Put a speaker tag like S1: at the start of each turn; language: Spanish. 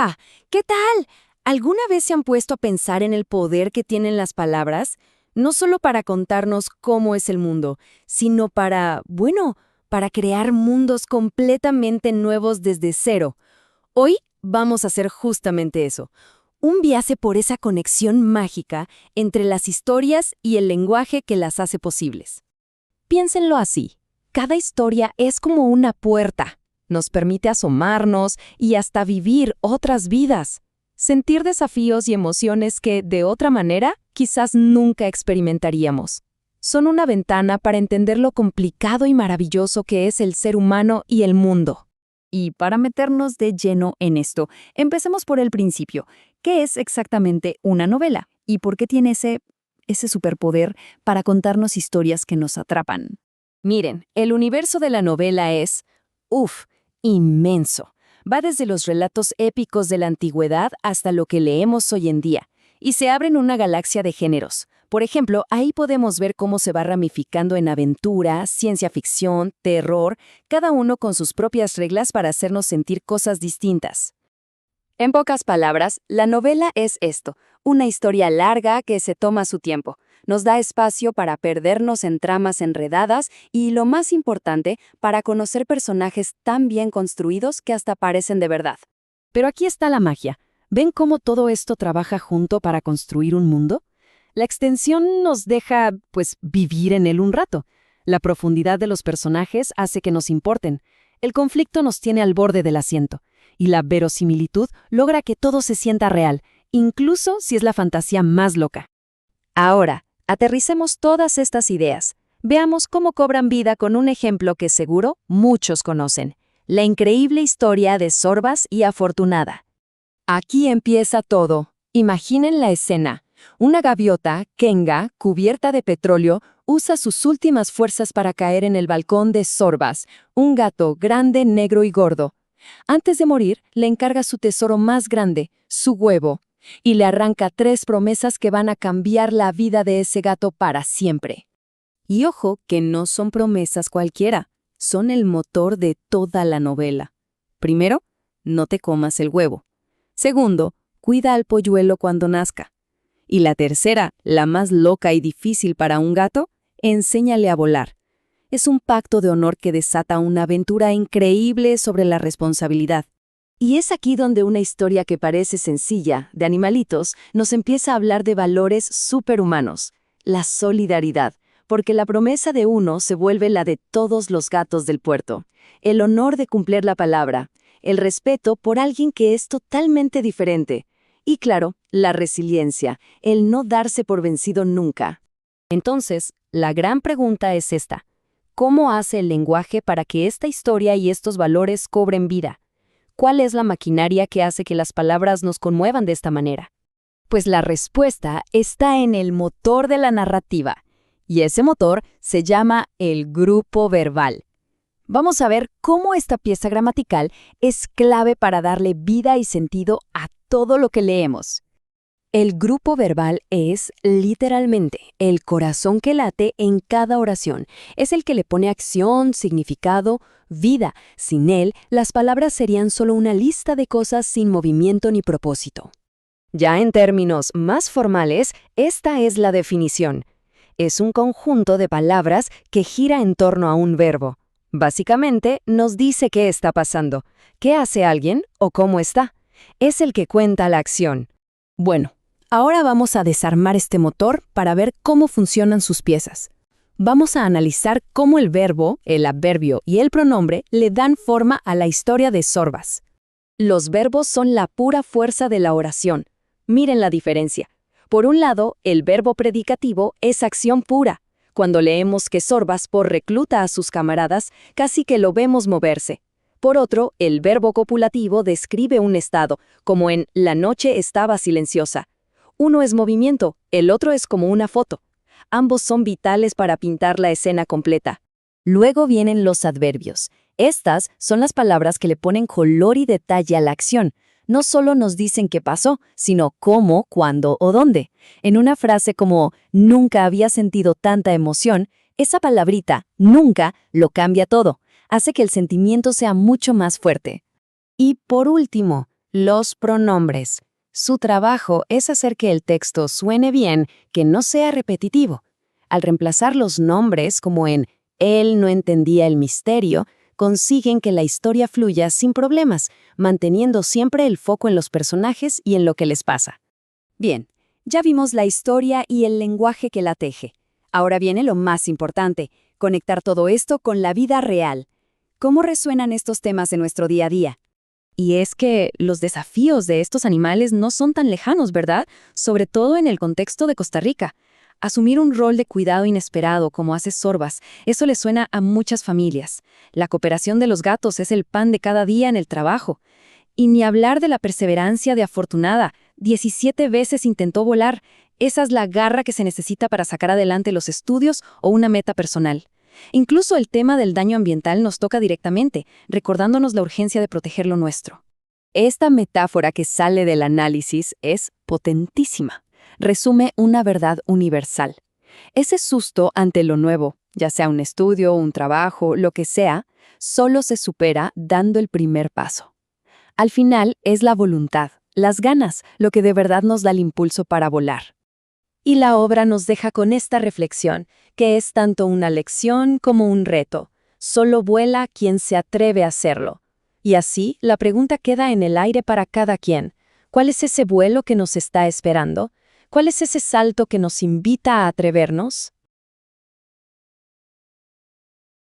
S1: Hola, ¿qué tal? ¿Alguna vez se han puesto a pensar en el poder que tienen las palabras? No solo para contarnos cómo es el mundo, sino para crear mundos completamente nuevos desde cero. Hoy vamos a hacer justamente eso. Un viaje por esa conexión mágica entre las historias y el lenguaje que las hace posibles. Piénsenlo así. Cada historia es como una puerta. Nos permite asomarnos y hasta vivir otras vidas. Sentir desafíos y emociones que, de otra manera, quizás nunca experimentaríamos. Son una ventana para entender lo complicado y maravilloso que es el ser humano y el mundo.
S2: Y para meternos de lleno en esto, empecemos por el principio. ¿Qué es exactamente una novela? ¿Y por qué tiene ese superpoder para contarnos historias que nos atrapan?
S1: Miren, el universo de la novela es, inmenso. Va desde los relatos épicos de la antigüedad hasta lo que leemos hoy en día, y se abre en una galaxia de géneros. Por ejemplo, ahí podemos ver cómo se va ramificando en aventura, ciencia ficción, terror, cada uno con sus propias reglas para hacernos sentir cosas distintas. En pocas palabras, la novela es esto, una historia larga que se toma su tiempo. Nos da espacio para perdernos en tramas enredadas y, lo más importante, para conocer personajes tan bien construidos que hasta parecen de verdad. Pero aquí está la magia. ¿Ven cómo todo esto trabaja junto para construir un mundo? La extensión nos deja, vivir en él un rato. La profundidad de los personajes hace que nos importen. El conflicto nos tiene al borde del asiento. Y la verosimilitud logra que todo se sienta real, incluso si es la fantasía más loca. Ahora, aterricemos todas estas ideas. Veamos cómo cobran vida con un ejemplo que seguro muchos conocen. La increíble historia de Sorbas y Afortunada. Aquí empieza todo. Imaginen la escena. Una gaviota, Kenga, cubierta de petróleo, usa sus últimas fuerzas para caer en el balcón de Sorbas, un gato grande, negro y gordo. Antes de morir, le encarga su tesoro más grande, su huevo, y le arranca 3 promesas que van a cambiar la vida de ese gato para siempre. Y ojo que no son promesas cualquiera, son el motor de toda la novela. Primero, no te comas el huevo. Segundo, cuida al polluelo cuando nazca. Y la tercera, la más loca y difícil para un gato, enséñale a volar. Es un pacto de honor que desata una aventura increíble sobre la responsabilidad. Y es aquí donde una historia que parece sencilla, de animalitos, nos empieza a hablar de valores superhumanos, la solidaridad, porque la promesa de uno se vuelve la de todos los gatos del puerto, el honor de cumplir la palabra, el respeto por alguien que es totalmente diferente, y claro, la resiliencia, el no darse por vencido nunca. Entonces, la gran pregunta es esta. ¿Cómo hace el lenguaje para que esta historia y estos valores cobren vida? ¿Cuál es la maquinaria que hace que las palabras nos conmuevan de esta manera? Pues la respuesta está en el motor de la narrativa, y ese motor se llama el grupo verbal. Vamos a ver cómo esta pieza gramatical es clave para darle vida y sentido a todo lo que leemos. El grupo verbal es, literalmente, el corazón que late en cada oración. Es el que le pone acción, significado, vida. Sin él, las palabras serían solo una lista de cosas sin movimiento ni propósito. Ya en términos más formales, esta es la definición. Es un conjunto de palabras que gira en torno a un verbo. Básicamente, nos dice qué está pasando, qué hace alguien o cómo está. Es el que cuenta la acción. Bueno, ahora vamos a desarmar este motor para ver cómo funcionan sus piezas. Vamos a analizar cómo el verbo, el adverbio y el pronombre le dan forma a la historia de Sorbas. Los verbos son la pura fuerza de la oración. Miren la diferencia. Por un lado, el verbo predicativo es acción pura. Cuando leemos que Sorbas recluta a sus camaradas, casi que lo vemos moverse. Por otro, el verbo copulativo describe un estado, como en «la noche estaba silenciosa». Uno es movimiento, el otro es como una foto. Ambos son vitales para pintar la escena completa. Luego vienen los adverbios. Estas son las palabras que le ponen color y detalle a la acción. No solo nos dicen qué pasó, sino cómo, cuándo o dónde. En una frase como «nunca había sentido tanta emoción», esa palabrita «nunca» lo cambia todo. Hace que el sentimiento sea mucho más fuerte. Y por último, Los pronombres. Su trabajo es hacer que el texto suene bien, que no sea repetitivo. Al reemplazar los nombres, como en «él no entendía el misterio», consiguen que la historia fluya sin problemas, manteniendo siempre el foco en los personajes y en lo que les pasa.
S2: Bien, ya vimos la historia y el lenguaje que la teje. Ahora viene lo más importante, conectar todo esto con la vida real. ¿Cómo resuenan estos temas en nuestro día a día? Y es que los desafíos de estos animales no son tan lejanos, ¿verdad? Sobre todo en el contexto de Costa Rica. Asumir un rol de cuidado inesperado, como hace Sorbas, eso le suena a muchas familias. La cooperación de los gatos es el pan de cada día en el trabajo. Y ni hablar de la perseverancia de Afortunada. 17 veces intentó volar. Esa es la garra que se necesita para sacar adelante los estudios o una meta personal. Incluso el tema del daño ambiental nos toca directamente, recordándonos la urgencia de proteger lo nuestro. Esta metáfora que sale del análisis es potentísima. Resume una verdad universal. Ese susto ante lo nuevo, ya sea un estudio, un trabajo, lo que sea, solo se supera dando el primer paso. Al final es la voluntad, las ganas, lo que de verdad nos da el impulso para volar. Y la obra nos deja con esta reflexión, que es tanto una lección como un reto. Solo vuela quien se atreve a hacerlo. Y así, la pregunta queda en el aire para cada quien. ¿Cuál es ese vuelo que nos está esperando? ¿Cuál es ese salto que nos invita a atrevernos?